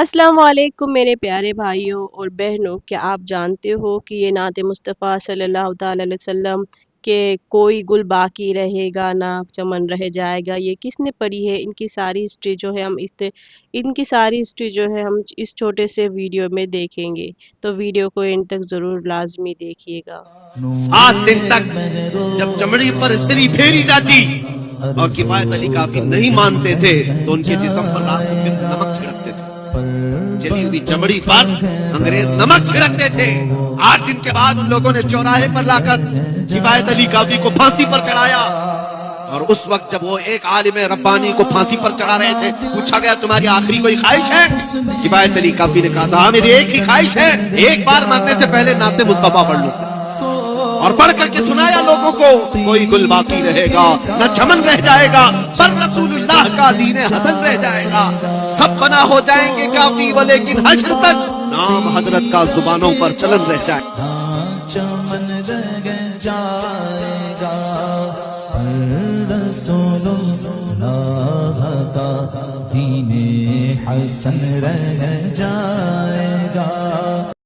अस्सलाम वालेकुम मेरे प्यारे भाइयों और बहनों, क्या आप जानते हो कि ये नात मुस्तफ़ा सल्लल्लाहु ताला अलैहि वसल्लम के कोई गुल बाकी रहेगा ना चमन रह जाएगा, ये किसने पढ़ी है? इनकी सारी हिस्ट्री जो है हम इस छोटे से वीडियो में देखेंगे, तो वीडियो को एंड तक ज़रूर लाजमी देखिएगा। 7 दिन तक जब चमड़ी पर स्त्री फेरी जाती और किफायत अली काफी नहीं मानते थे तो उनके जिस्म पर रात को फिर नमक छिड़कते थे। जली हुई चमड़ी पर अंग्रेज नमक छिड़कते थे। 8 दिन के बाद उन लोगों ने चौराहे पर लाकर किफायत अली काफी को फांसी पर चढ़ाया। और उस वक्त जब वो एक आलिम रब्बानी को फांसी पर चढ़ा रहे थे, पूछा गया तुम्हारी आखिरी कोई ख्वाहिश है? किफायत अली काफी ने कहा था मेरी एक ही ख्वाहिश है, एक बार मरने से पहले नाते मुस्तफा पढ़ लूं। और पढ़ करके सुनाया लोगों को, कोई गुल बाकी रहेगा न चमन रह जाएगा, पर रसूलुल्लाह का दीन हसन रह जाएगा। सब फना हो जाएंगे काफी वो, लेकिन हश्र तक नाम हजरत का जुबानों पर चलन रह जाएगा। चमन रह जाएगा, रसूलुल्लाह का दीन हसन रह जाएगा।